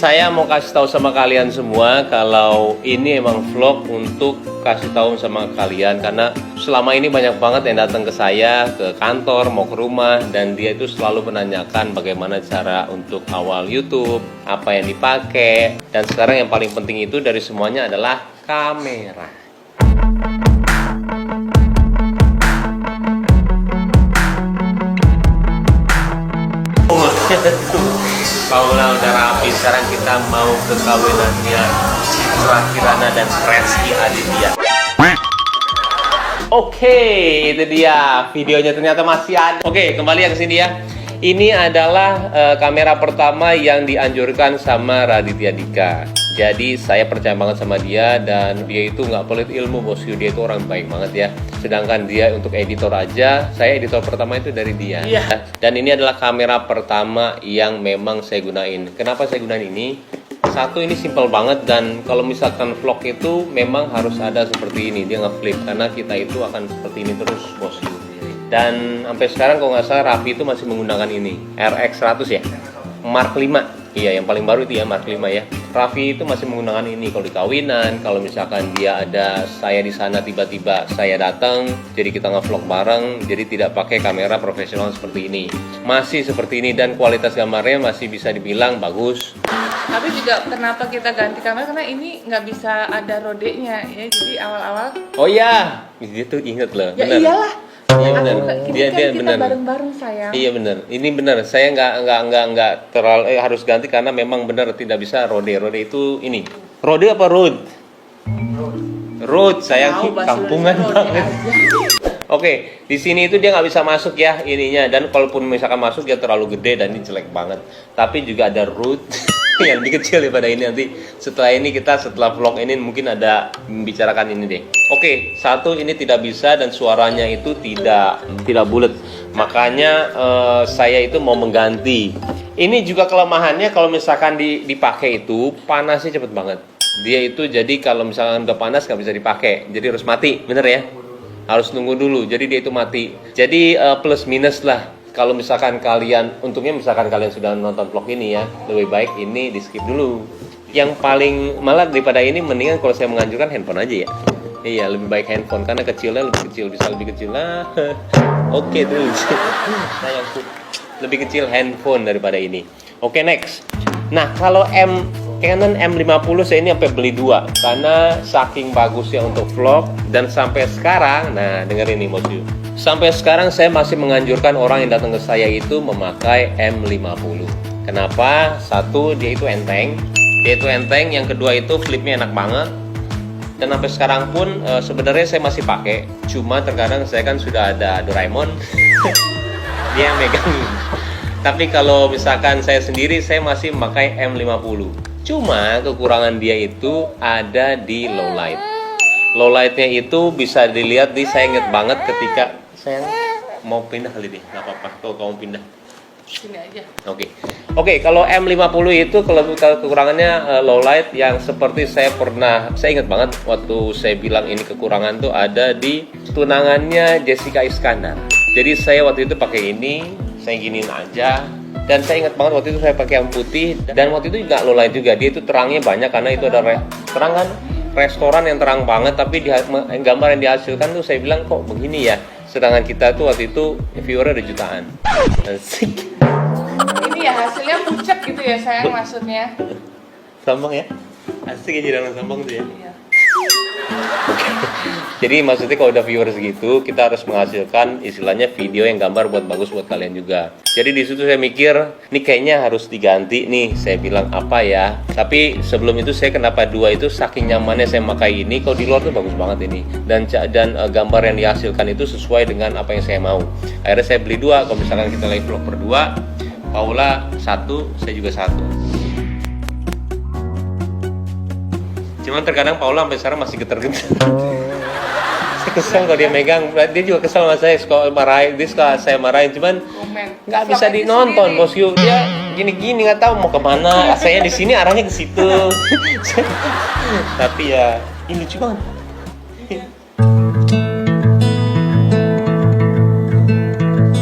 saya mau kasih tahu sama kalian semua kalau ini emang vlog untuk kasih tahu sama kalian, karena selama ini banyak banget yang datang ke saya, ke kantor, mau ke rumah, dan dia itu selalu menanyakan bagaimana cara untuk awal YouTube, apa yang dipakai, dan sekarang yang paling penting itu dari semuanya adalah kamera. Paula udah rapi, sekarang kita mau ke kawinannya Citra Kirana dan Reski Aditya. Oke, itu dia videonya, ternyata masih ada. Oke, kembali ya ke sini ya. Ini adalah kamera pertama yang dianjurkan sama Raditya Dika. Jadi saya percaya banget sama dia, dan dia itu nggak pelit ilmu, bosku. Dia itu orang baik banget ya. Sedangkan dia untuk editor aja, saya editor pertama itu dari dia. Iya. Dan ini adalah kamera pertama yang memang saya gunain. Kenapa saya gunain ini? Satu, ini simple banget, dan kalau misalkan vlog itu memang harus ada seperti ini, dia nge-flip, karena kita itu akan seperti ini terus, bosku. Dan sampai sekarang kalau nggak salah Raffi itu masih menggunakan ini RX 100 ya, Mark 5. Iya, yang paling baru itu ya, Mark 5 ya. Raffi itu masih menggunakan ini kalau di kawinan, kalau misalkan dia ada saya di sana, tiba-tiba saya datang, jadi kita nge-vlog bareng, jadi tidak pakai kamera profesional seperti ini. Masih seperti ini, dan kualitas gambarnya masih bisa dibilang bagus. Tapi juga kenapa kita ganti kamera, karena ini nggak bisa ada rodenya ya, jadi awal-awal. Oh iya, dia tuh inget loh. Ya bener. iyalah. Iya benar. Dia Dia kita benar. bareng-bareng sayang. Iya benar. Ini benar. Saya nggak terlalu harus ganti, karena memang benar tidak bisa rode. Rode itu ini. Rode apa road? Road. Saya kampungan banget. Oke, di sini itu dia nggak bisa masuk ya ininya, dan kalaupun misalkan masuk dia terlalu gede dan ini jelek banget. Tapi juga ada root yang lebih kecil daripada ini. Nanti setelah ini setelah vlog ini mungkin ada membicarakan ini deh. Oke, satu, ini tidak bisa dan suaranya itu tidak bulat. Makanya saya itu mau mengganti. Ini juga kelemahannya kalau misalkan dipakai itu panasnya cepet banget. Dia itu jadi kalau misalkan udah panas nggak bisa dipakai, jadi harus mati, bener ya? Harus nunggu dulu, jadi dia itu mati. Jadi plus minus lah. Kalau misalkan kalian, untungnya misalkan kalian sudah nonton vlog ini ya, lebih baik ini di skip dulu. Yang paling malah daripada ini, mendingan kalau saya menganjurkan handphone aja ya. Iya, lebih baik handphone, karena kecilnya lebih kecil, bisa lebih kecil lah. Oke terus, sayangku, lebih kecil handphone daripada ini. Oke, next. Nah, kalau Canon M50 saya ini sampai beli 2 karena saking bagusnya untuk vlog, dan sampai sekarang, nah dengerin nih bosku, sampai sekarang saya masih menganjurkan orang yang datang ke saya itu memakai M50. Kenapa? Satu, dia itu enteng. Yang kedua itu flipnya enak banget. Dan sampai sekarang pun sebenarnya saya masih pakai. Cuma terkadang saya kan sudah ada Doraemon, dia yang megangin. Tapi kalau misalkan saya sendiri, saya masih memakai M50. Cuma kekurangan dia itu ada di low light. Low lightnya itu bisa dilihat saya inget banget ketika saya mau pindah kali deh, nggak apa-apa kalau kamu pindah. Sini aja. Oke, kalau M50 itu kalau kekurangannya low light, yang seperti saya ingat banget waktu saya bilang ini kekurangan tuh ada di tunangannya Jessica Iskandar. Jadi saya waktu itu pakai ini, saya giniin aja. Dan saya ingat banget waktu itu saya pakai yang putih, dan waktu itu juga low light juga. Dia itu terangnya banyak karena itu ada terang kan, restoran yang terang banget, tapi gambar yang dihasilkan tuh saya bilang kok begini ya. Sedangkan kita tuh waktu itu viewer ada jutaan. Asik. Ini ya hasilnya pucat gitu ya sayang, maksudnya. Sombong ya? Asik ya jadi orang sombong tuh ya. Iya. Jadi maksudnya kalau udah viewer segitu, kita harus menghasilkan istilahnya video yang gambar buat bagus buat kalian juga. Jadi di situ saya mikir, nih kayaknya harus diganti nih. Saya bilang apa ya? Tapi sebelum itu saya kenapa 2 itu saking nyamannya saya pakai ini. Kalau di luar tuh bagus banget ini. Dan gambar yang dihasilkan itu sesuai dengan apa yang saya mau. Akhirnya saya beli 2. Kalau misalkan kita lagi vlog berdua, Paula 1, saya juga 1. Cuman terkadang Paula sampai sekarang masih geter-geter. Saya kesel kalau dia megang, dia juga kesel sama saya, suka marahin, dia suka saya marahin, cuman nggak bisa dinonton bosku. Dia gini-gini nggak tahu mau kemana, saya di sini arahnya ke situ. Tapi ya ini lucu banget.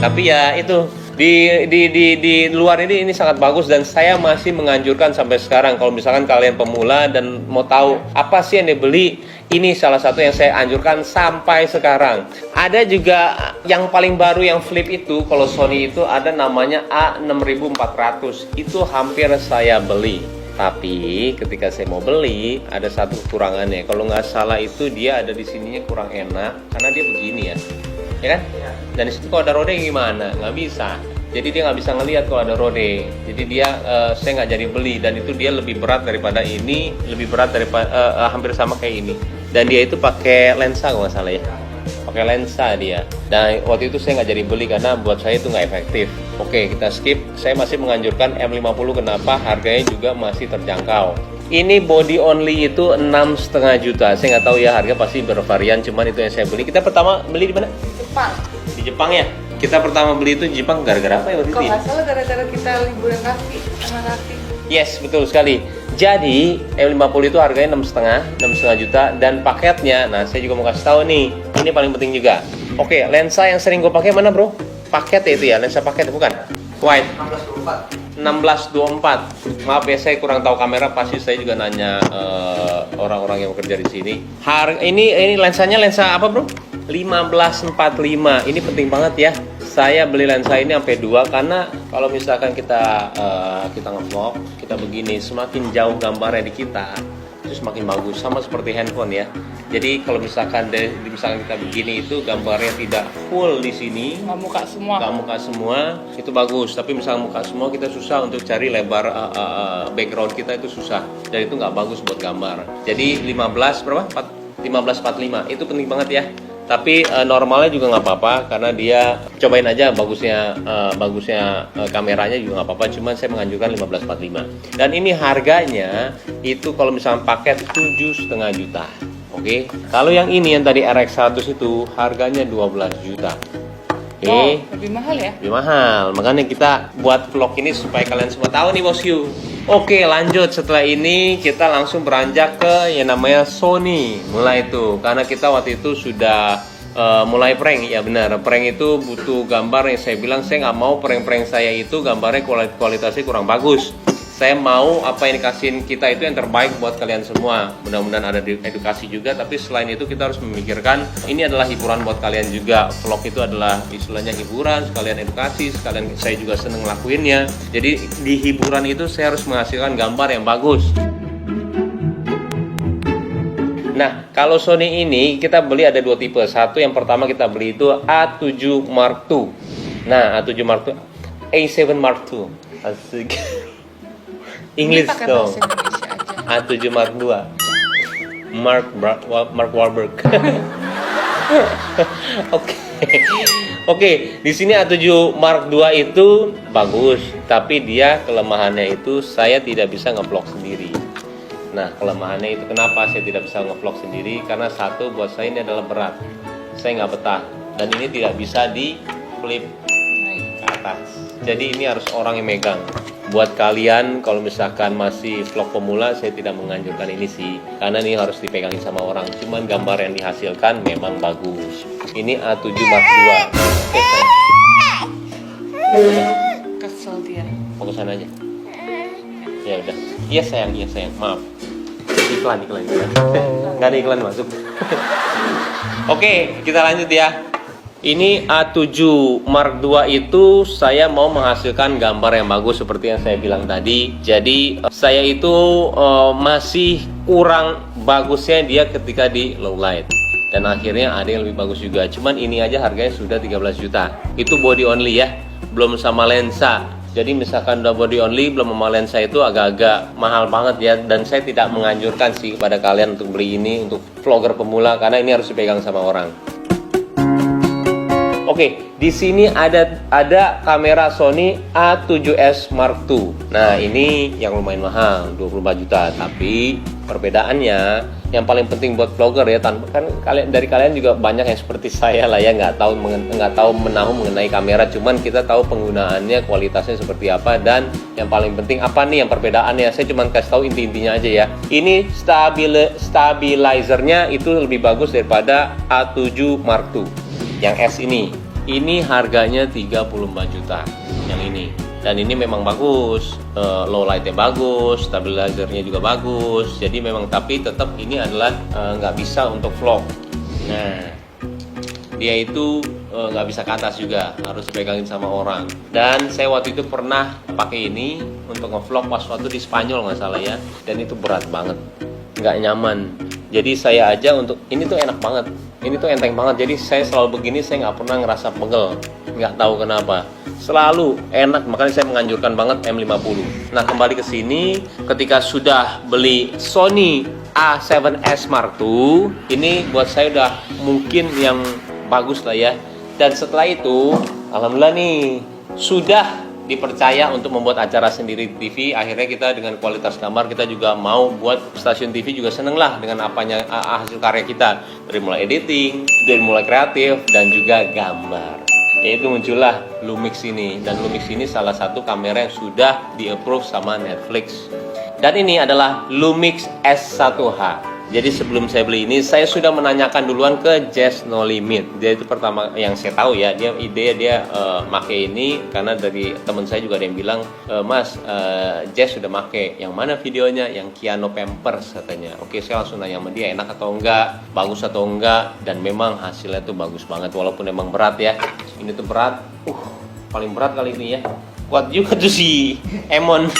Tapi ya itu Di luar ini sangat bagus dan saya masih menganjurkan sampai sekarang kalau misalkan kalian pemula dan mau tahu apa sih yang dibeli, ini salah satu yang saya anjurkan sampai sekarang. Ada juga yang paling baru yang flip itu, kalau Sony itu ada namanya A6400. Itu hampir saya beli. Tapi ketika saya mau beli ada satu kekurangannya. Kalau nggak salah itu dia ada di sininya kurang enak karena dia begini ya, ya kan? Dan di situ kalau ada rode gimana? Nggak bisa. Jadi dia nggak bisa ngelihat kalau ada rode. Jadi dia saya nggak jadi beli dan itu dia lebih berat daripada ini, lebih berat daripada hampir sama kayak ini. Dan dia itu pakai lensa kalau nggak salah ya. Pakai lensa dia. Dan waktu itu saya nggak jadi beli karena buat saya itu nggak efektif. Oke, kita skip. Saya masih menganjurkan M50. Kenapa? Harganya juga masih terjangkau. Ini body only itu 6,5 juta. Saya nggak tahu ya, harga pasti bervarian. Cuman itu yang saya beli. Kita pertama beli di mana? Jepang. Di Jepang ya. Kita pertama beli itu di Jepang gara-gara apa ya waktu itu? Kalau Ya? nggak salah gara-gara kita liburan kaki sama kaki. Yes, betul sekali. Jadi M50 itu harganya 6,5 juta dan paketnya. Nah, saya juga mau kasih tahu nih. Ini paling penting juga. Oke, lensa yang sering gue pakai mana, Bro? Paket ya itu ya, lensa paket bukan? Wide 16-24. Maaf ya, saya kurang tahu kamera, pasti saya juga nanya orang-orang yang bekerja di sini. Ini lensanya lensa apa, Bro? 15-45. Ini penting banget ya. Saya beli lensa ini sampai 2 karena kalau misalkan kita nge-vlog, kita begini, semakin jauh gambarnya di kita, itu semakin bagus, sama seperti handphone ya. Jadi kalau misalkan kita begini itu gambarnya tidak full di sini, Nggak muka semua. nggak muka semua, itu bagus. Tapi misalnya muka semua kita susah untuk cari lebar background kita, itu susah. Dan itu nggak bagus buat gambar. Jadi 15-45 itu penting banget ya. Tapi normalnya juga nggak apa-apa karena dia cobain aja bagusnya kameranya juga nggak apa-apa. Cuman saya menganjurkan 15-45. Dan ini harganya itu kalau misalnya paket 7,5 juta. Oke. Kalau yang ini yang tadi RX100 itu harganya 12 juta. Oke. Wow, lebih mahal ya? Lebih mahal. Makanya kita buat vlog ini supaya kalian semua tahu nih bosku. Oke, lanjut. Setelah ini kita langsung beranjak ke yang namanya Sony. Mulai itu karena kita waktu itu sudah mulai prank. Ya benar, prank itu butuh gambar yang saya bilang saya nggak mau prank-prank saya itu gambarnya kualitasnya kurang bagus. Saya mau apa yang dikasihin kita itu yang terbaik buat kalian semua. Mudah-mudahan ada edukasi juga, tapi selain itu kita harus memikirkan ini adalah hiburan buat kalian juga. Vlog itu adalah istilahnya hiburan, sekalian edukasi, sekalian saya juga seneng ngelakuinnya. Jadi di hiburan itu saya harus menghasilkan gambar yang bagus. Nah, kalau Sony ini kita beli ada 2 tipe. Satu yang pertama kita beli itu A7 Mark II. Nah, A7 Mark II, A7 Mark II. Asik. English Pakai dong. bahasa Indonesia aja. A7 Mark II. Mark Wahlberg. Oke, di sini A7 Mark II itu bagus, tapi dia kelemahannya itu saya tidak bisa nge-vlog sendiri. Nah, kelemahannya itu kenapa saya tidak bisa nge-vlog sendiri? Karena satu, buat saya ini adalah berat. Saya nggak betah dan ini tidak bisa di flip ke atas. Jadi ini harus orang yang megang. Buat kalian kalau misalkan masih vlog pemula, saya tidak menganjurkan ini sih, karena ini harus dipegangin sama orang. Cuman gambar yang dihasilkan memang bagus. Ini A7 Mark II. Oke, Kesel dia. fokusan aja. Ya udah. Iya sayang. Maaf. Iklan. Nggak ada iklan masuk. Oke, kita lanjut ya. Ini A7 Mark II itu saya mau menghasilkan gambar yang bagus seperti yang saya bilang tadi. Jadi saya itu masih kurang bagusnya dia ketika di low light. Dan akhirnya ada yang lebih bagus juga. Cuman ini aja harganya sudah 13 juta. Itu body only ya, belum sama lensa. Jadi misalkan udah body only belum sama lensa itu agak-agak mahal banget ya. Dan saya tidak menganjurkan sih kepada kalian untuk beli ini untuk vlogger pemula karena ini harus dipegang sama orang. Oke, di sini ada kamera Sony A7S Mark II. Nah, ini yang lumayan mahal, 24 juta. Tapi perbedaannya, yang paling penting buat vlogger ya, kan kalian juga banyak yang seperti saya lah ya, nggak tahu menahu mengenai kamera. Cuman kita tahu penggunaannya, kualitasnya seperti apa, dan yang paling penting apa nih yang perbedaannya. Saya cuma kasih tahu inti-intinya aja ya. Ini stabilizernya itu lebih bagus daripada A7 Mark II. Yang S ini harganya 34 juta. yang ini. Dan ini memang bagus, low lightnya bagus, stabilizernya juga bagus. Jadi memang, tapi tetap ini adalah nggak bisa untuk vlog. Nah, dia itu nggak bisa ke atas juga, harus pegangin sama orang. Dan saya waktu itu pernah pakai ini untuk ngevlog pas waktu di Spanyol nggak salah ya. Dan itu berat banget, nggak nyaman. Jadi saya aja untuk ini tuh enak banget, ini tuh enteng banget. Jadi saya selalu begini, saya nggak pernah ngerasa pegel, nggak tahu kenapa. Selalu enak, makanya saya menganjurkan banget M50. Nah, kembali ke sini, ketika sudah beli Sony A7S Mark II, ini buat saya udah mungkin yang bagus lah ya. Dan setelah itu, alhamdulillah nih, sudah dipercaya untuk membuat acara sendiri di TV. Akhirnya kita dengan kualitas gambar, kita juga mau buat stasiun TV juga seneng lah dengan apanya hasil karya kita. Dari mulai editing, dari mulai kreatif, dan juga gambar. Yaitu muncullah Lumix ini. Dan Lumix ini salah satu kamera yang sudah di-approve sama Netflix. Dan ini adalah Lumix S1H. Jadi sebelum saya beli ini, saya sudah menanyakan duluan ke Jazz No Limit. Dia itu pertama yang saya tahu ya, dia make ini karena dari teman saya juga ada yang bilang, Mas, Jazz sudah make. Yang mana videonya? Yang Kiano Pampers katanya. Oke, saya langsung nanya sama dia, enak atau enggak, bagus atau enggak, dan memang hasilnya tuh bagus banget walaupun memang berat ya. Ini tuh berat, paling berat kali ini ya. Kuat juga tuh si Emon.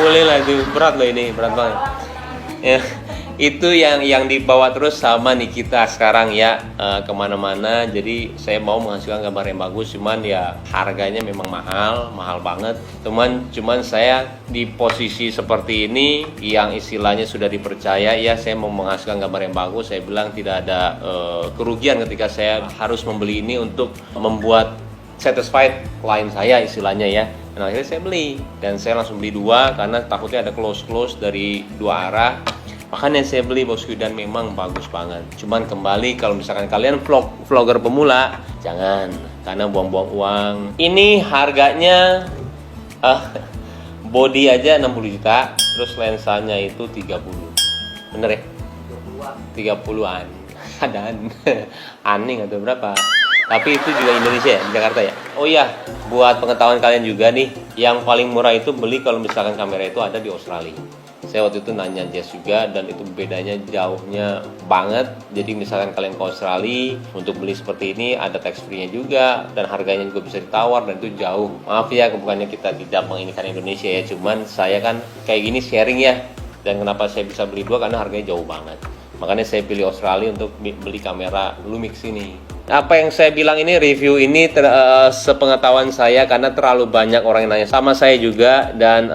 Boleh lah itu, berat loh ini, berat banget. Ya. Itu yang dibawa terus sama Nikita sekarang ya, kemana-mana. Jadi saya mau menghasilkan gambar yang bagus, cuman ya harganya memang mahal banget. Cuman saya di posisi seperti ini yang istilahnya sudah dipercaya ya, saya mau menghasilkan gambar yang bagus. Saya bilang tidak ada kerugian ketika saya harus membeli ini untuk membuat satisfied klien saya istilahnya ya. Dan akhirnya saya beli, dan saya langsung beli 2 karena takutnya ada close dari 2 arah. Makanya saya beli bosku, dan memang bagus banget. Cuman kembali, kalau misalkan kalian vlogger pemula, jangan, karena buang-buang uang. Ini harganya body aja 60 juta, terus lensanya itu 30. Bener ya? 30-an. Dan aneh atau berapa? Tapi itu juga Indonesia ya, di Jakarta ya. Oh iya, buat pengetahuan kalian juga nih, yang paling murah itu beli kalau misalkan kamera itu ada di Australia. Saya waktu itu nanya Jazz juga, dan itu bedanya jauhnya banget. Jadi misalkan kalian ke Australia untuk beli seperti ini, ada tax free-nya juga, dan harganya juga bisa ditawar, dan itu jauh. Maaf ya, bukannya kita tidak menginginkan Indonesia ya, cuman saya kan kayak gini sharing ya. Dan kenapa saya bisa beli 2, karena harganya jauh banget. Makanya saya pilih Australia untuk beli kamera Lumix ini. Apa yang saya bilang ini, review ini sepengetahuan saya, karena terlalu banyak orang yang nanya sama saya juga. Dan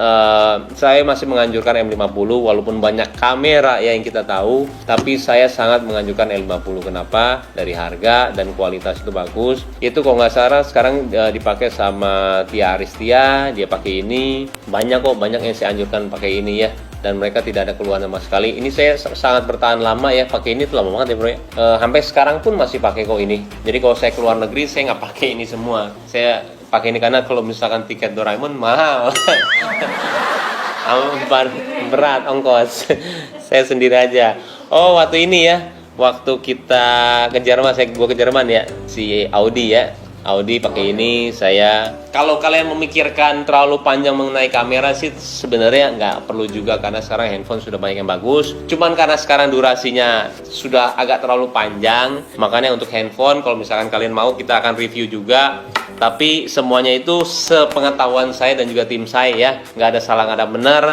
saya masih menganjurkan M50 walaupun banyak kamera ya yang kita tahu, tapi saya sangat menganjurkan M50. Kenapa? Dari harga dan kualitas itu bagus. Itu kalau nggak salah sekarang dipakai sama Tia Aristia, dia pakai ini. Banyak yang saya anjurkan pakai ini ya, dan mereka tidak ada keluhan sama sekali. Ini saya sangat bertahan lama ya, pakai ini tuh lama banget ya bro ya. Sampai sekarang pun masih pakai kok ini. Jadi kalau saya keluar negeri, saya nggak pakai ini semua. Saya pakai ini karena kalau misalkan tiket Doraemon mahal. Berat ongkos. Saya sendiri aja. Oh, waktu ini ya, waktu kita ke Jerman, gue ke Jerman ya, si Audi ya. Audi pakai ini. Saya, kalau kalian memikirkan terlalu panjang mengenai kamera sih sebenarnya nggak perlu juga, karena sekarang handphone sudah banyak yang bagus. Cuman karena sekarang durasinya sudah agak terlalu panjang, makanya untuk handphone kalau misalkan kalian mau, kita akan review juga. Tapi semuanya itu sepengetahuan saya dan juga tim saya ya, nggak ada salah, nggak ada benar.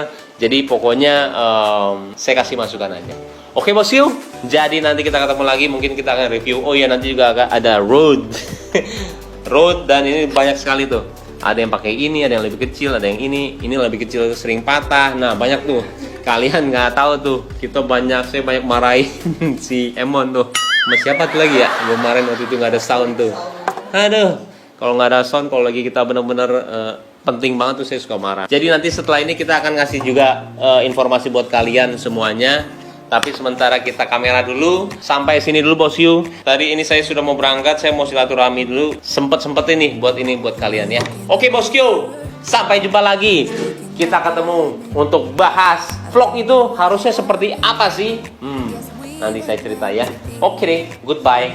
Jadi pokoknya saya kasih masukan aja. Oke bosku, jadi nanti kita ketemu lagi, mungkin kita akan review. Oh iya, nanti juga ada Rode. Rode, dan ini banyak sekali tuh. Ada yang pakai ini, ada yang lebih kecil, ada yang ini lebih kecil, sering patah. Nah banyak tuh, kalian nggak tahu tuh. Saya banyak marahin si Emon tuh. Sama siapa tuh lagi ya? Gue kemarin waktu itu nggak ada sound tuh. Aduh, kalau nggak ada sound, kalau lagi kita bener-bener penting banget tuh, saya suka marah. Jadi nanti setelah ini kita akan ngasih juga informasi buat kalian semuanya. Tapi sementara kita kamera dulu. Sampai sini dulu bosku. Tadi ini saya sudah mau berangkat, saya mau silaturahmi dulu. Sempet ini buat kalian ya. Oke bosku, sampai jumpa lagi. Kita ketemu untuk bahas vlog itu harusnya seperti apa sih? Nanti saya cerita ya. Oke deh, goodbye.